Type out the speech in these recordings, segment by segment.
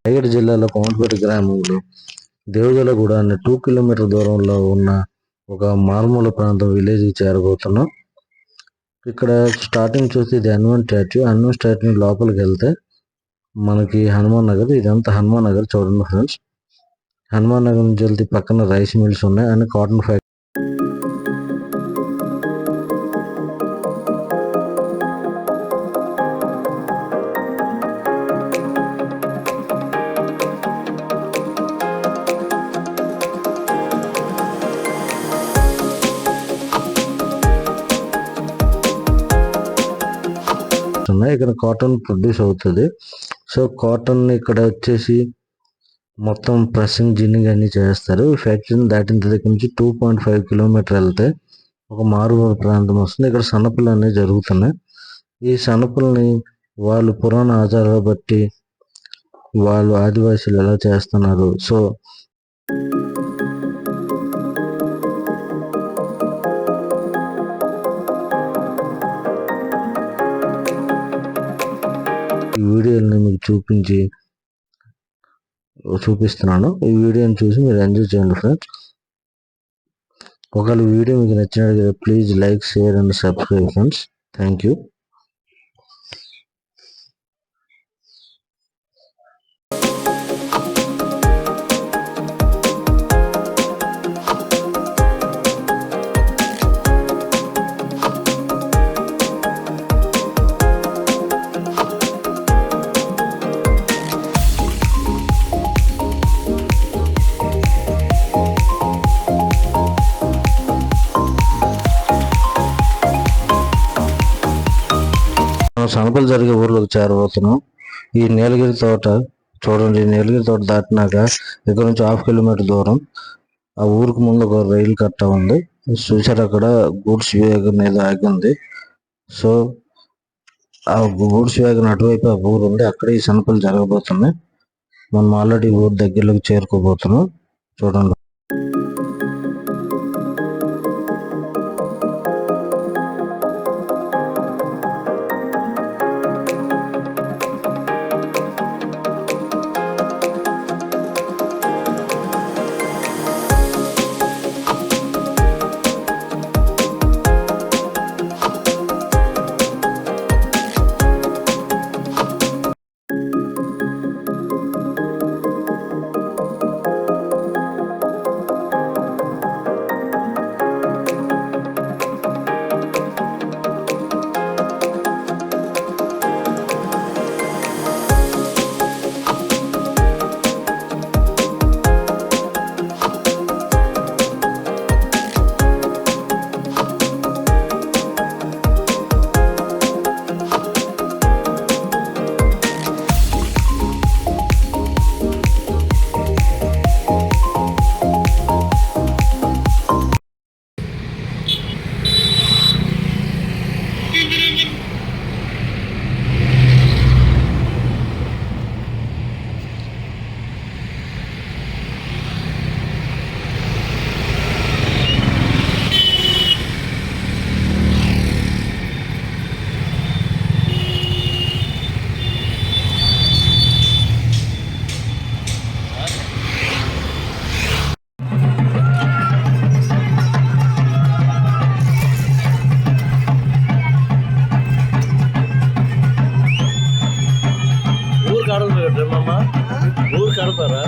రాయగడ జిల్లాలో కోమటిపేట గ్రామంలో దేవజలగూడ అనే 2 కిలోమీటర్ దూరంలో ఉన్న ఒక మారుమూల ప్రాంతం విలేజ్కి చేరబోతున్నాం. ఇక్కడ స్టార్టింగ్ చూస్తే ఇది హనుమాన్ స్టాట్యూ లోపలికి వెళ్తే మనకి హనుమాన్ నగర్, ఇదంతా హనుమాన్ నగర్ చూడండి ఫ్రెండ్స్. హనుమాన్ నగర్ నుంచి వెళ్తే పక్కన రైస్ మిల్స్ ఉన్నాయి అండ్ కాటన్ ఫ్యాక్టరీ. ఇక్కడ కాటన్ ప్రొడ్యూస్ అవుతుంది. సో కాటన్ ఇక్కడ వచ్చేసి మొత్తం ప్రెస్సింగ్, జిన్నింగ్ అన్ని చేస్తారు. ఈ ఫ్యాక్టరీని దాటిన దగ్గర నుంచి 2.5 కిలోమీటర్ వెళ్తే ఒక మారుమూల ప్రాంతం వస్తుంది. ఇక్కడ సన్నపులు అనేవి జరుగుతున్నాయి. ఈ సన్నపుల్ని వాళ్ళు పురాణ ఆచారాలు బట్టి వాళ్ళు ఆదివాసీలు ఎలా చేస్తున్నారు. సో ఈ వీడియోని మీకు చూపిస్తున్నాను. ఈ వీడియోని చూసి మీరు ఎంజాయ్ చేయండి ఫ్రెండ్స్. ఒకవేళ వీడియో మీకు నచ్చినట్లయితే please like, share and subscribe friends. Thank you. సనపలు జరిగే ఊర్లోకి చేరబోతున్నాం. ఈ నీలగిరి తోట చూడండి. నీలగిరి తోట దాటినాక ఇక్కడ నుంచి 1/2 కిలోమీటర్ దూరం ఆ ఊరికి ముందు ఒక రైలు కట్ట ఉంది. చూసారు, అక్కడ గూడ్స్ వ్యాగన్ మీద ఆగింది. సో ఆ గూడ్స్ వ్యాగన్ అటువైపు ఆ ఊరు ఉంది. అక్కడ ఈ సనపలు జరగబోతున్నాయి. మనం ఆల్రెడీ ఊరు దగ్గరలోకి చేరుకోబోతున్నాం. చూడండి. ఊరు కడతారా?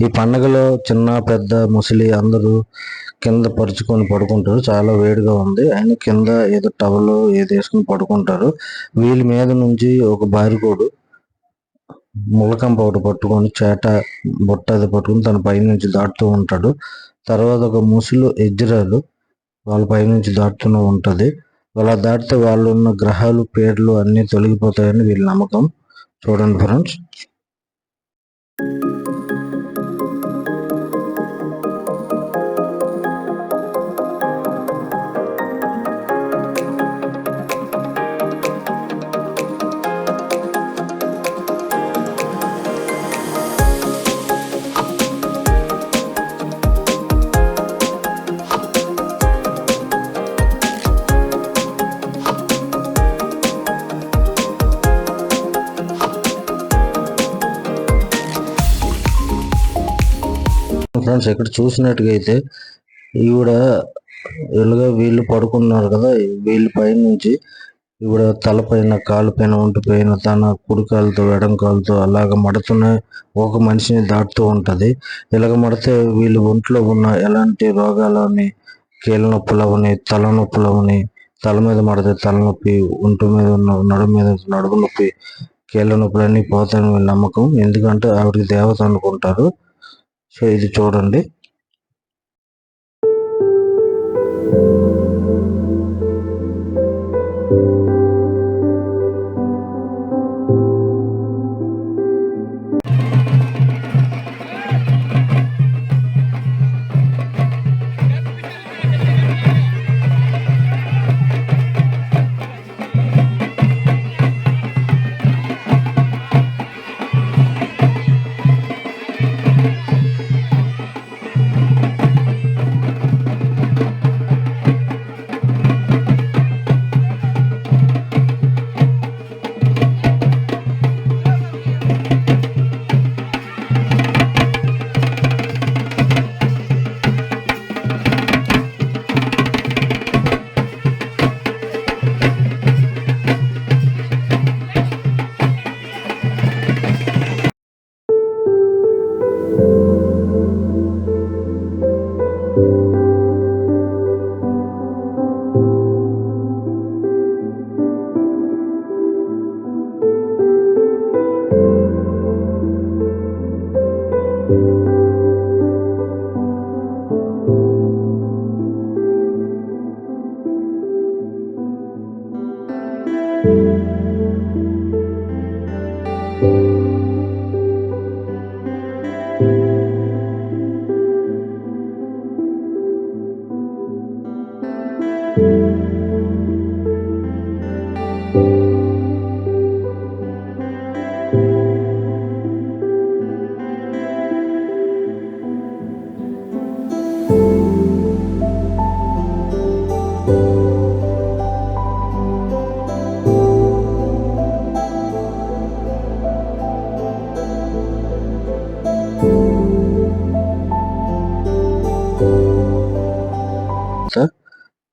ఈ పండుగలో చిన్న పెద్ద ముసలి అందరూ కింద పరుచుకొని పడుకుంటారు. చాలా వేడిగా ఉంది. ఆయన కింద ఏదో టవల్ ఏదో వేసుకుని పడుకుంటారు. వీళ్ళ మీద నుంచి ఒక బారికోడు ములకంప ఒకటి పట్టుకొని చేట బుట్ట అది పట్టుకొని తన పైనుంచి దాటుతూ ఉంటాడు. తర్వాత ఒక ముసలు ఎజ్రాలు వాళ్ళ పైనుంచి దాటుతూనే ఉంటది. అలా దాటితే వాళ్ళు ఉన్న గ్రహాలు పేర్లు అన్నీ తొలగిపోతాయని వీళ్ళ నమ్మకం. చూడండి ఫ్రెండ్స్. ఫ్రెండ్స్ ఇక్కడ చూసినట్టుగా అయితే ఈవిడ ఇలాగా వీళ్ళు పడుకున్నారు కదా, వీళ్ళ పై నుంచి ఈవిడ తలపైన కాలుపైన ఒంటిపైన తన కుడి కాలుతో ఎడం కాలుతో అలాగ మడుతూనే ఒక మనిషిని దాటుతూ ఉంటది. ఇలాగ మడితే వీళ్ళు ఒంట్లో ఉన్న ఎలాంటి రోగాలని, కీళ్ళ నొప్పులవని, తలనొప్పులవని, తల మీద మడితే తలనొప్పి, ఒంటి మీద ఉన్న నడుము మీద నడుము నొప్పి, కీళ్ళ నొప్పులన్నీ పోతాయని వీళ్ళ నమ్మకం. ఎందుకంటే ఆవిడకి దేవత అనుకుంటారు. సో ఇది చూడండి.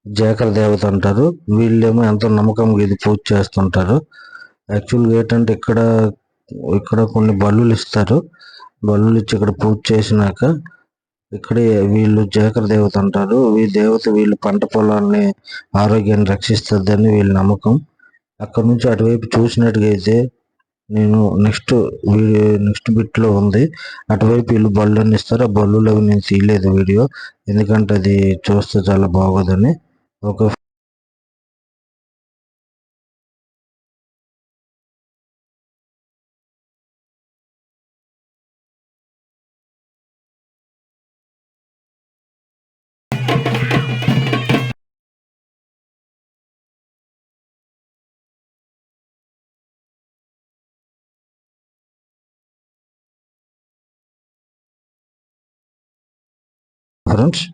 జేకర దేవత అంటారు. వీళ్ళేమో ఎంతో నమ్మకంగా ఇది పూజ చేస్తుంటారు. యాక్చువల్గా ఏంటంటే ఇక్కడ కొన్ని బలులు ఇస్తారు. బలులు ఇచ్చి ఇక్కడ పూజ చేసినాక ఇక్కడే వీళ్ళు జేకర దేవత అంటారు. ఈ దేవత వీళ్ళు పంట పొలాన్ని ఆరోగ్యాన్ని రక్షిస్తుందని వీళ్ళ నమ్మకం. అక్కడ నుంచి అటువైపు చూసినట్టుగా అయితే నేను నెక్స్ట్ బిట్ లో ఉంది. అటువైపు వీళ్ళు బళ్ళు ఇస్తారు. ఆ బళ్ళు అవి నేను తీయలేదు వీడియో, ఎందుకంటే అది చూస్తే చాలా బాగోదని. ఒక ఫ్రెండ్స్